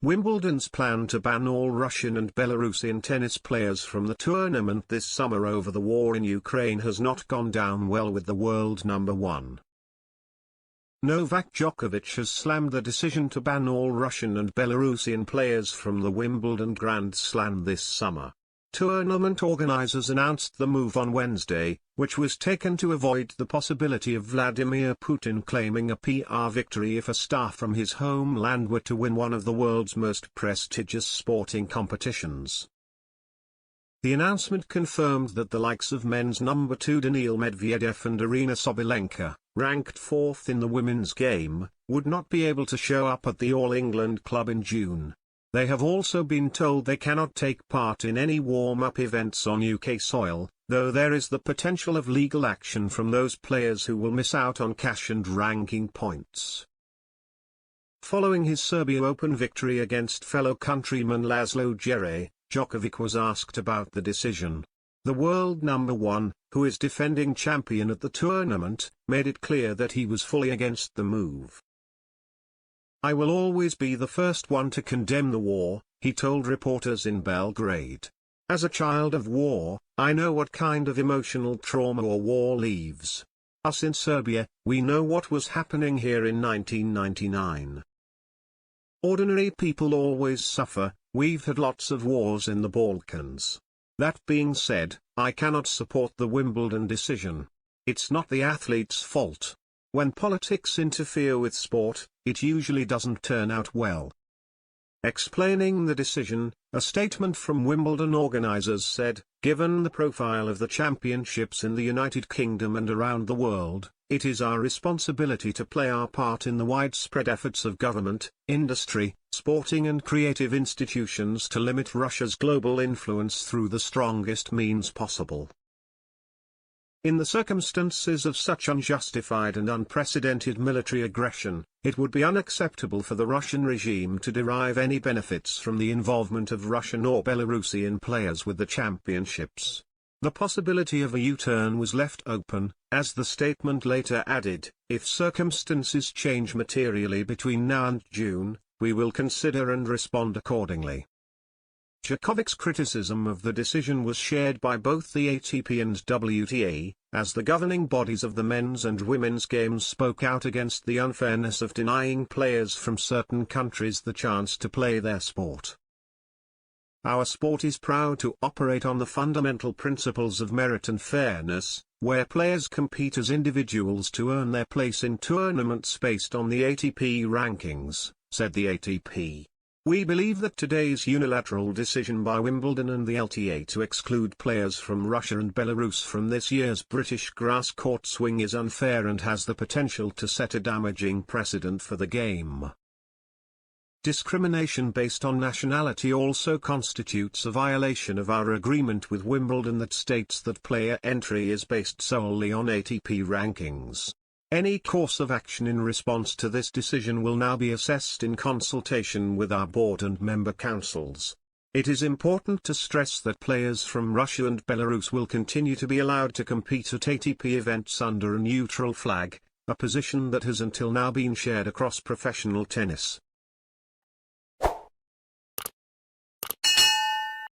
Wimbledon's plan to ban all Russian and Belarusian tennis players from the tournament this summer over the war in Ukraine has not gone down well with the world number one. Novak Djokovic has slammed the decision to ban all Russian and Belarusian players from the Wimbledon Grand Slam this summer. Tournament organizers announced the move on Wednesday, which was taken to avoid the possibility of Vladimir Putin claiming a PR victory if a star from his homeland were to win one of the world's most prestigious sporting competitions. The announcement confirmed that the likes of men's number 2 Daniil Medvedev and Arina Sabalenka, ranked 4th in the women's game, would not be able to show up at the All England Club in June. They have also been told they cannot take part in any warm-up events on UK soil, though there is the potential of legal action from those players who will miss out on cash and ranking points. Following his Serbia Open victory against fellow countryman Laszlo Djere, Djokovic was asked about the decision. The world number one, who is defending champion at the tournament, made it clear that he was fully against the move. "I will always be the first one to condemn the war," he told reporters in Belgrade. "As a child of war, I know what kind of emotional trauma a war leaves. Us in Serbia, we know what was happening here in 1999. Ordinary people always suffer. We've had lots of wars in the Balkans. That being said, I cannot support the Wimbledon decision. It's not the athlete's fault. When politics interfere with sport, it usually doesn't turn out well." Explaining the decision, a statement from Wimbledon organizers said, "Given the profile of the championships in the United Kingdom and around the world, it is our responsibility to play our part in the widespread efforts of government, industry, sporting and creative institutions to limit Russia's global influence through the strongest means possible. In the circumstances of such unjustified and unprecedented military aggression, it would be unacceptable for the Russian regime to derive any benefits from the involvement of Russian or Belarusian players with the championships." The possibility of a U-turn was left open, as the statement later added, "If circumstances change materially between now and June, we will consider and respond accordingly." Djokovic's criticism of the decision was shared by both the ATP and WTA, as the governing bodies of the men's and women's games spoke out against the unfairness of denying players from certain countries the chance to play their sport. "Our sport is proud to operate on the fundamental principles of merit and fairness, where players compete as individuals to earn their place in tournaments based on the ATP rankings," said the ATP. "We believe that today's unilateral decision by Wimbledon and the LTA to exclude players from Russia and Belarus from this year's British grass court swing is unfair and has the potential to set a damaging precedent for the game. Discrimination based on nationality also constitutes a violation of our agreement with Wimbledon that states that player entry is based solely on ATP rankings. Any course of action in response to this decision will now be assessed in consultation with our board and member councils. It is important to stress that players from Russia and Belarus will continue to be allowed to compete at ATP events under a neutral flag, a position that has until now been shared across professional tennis.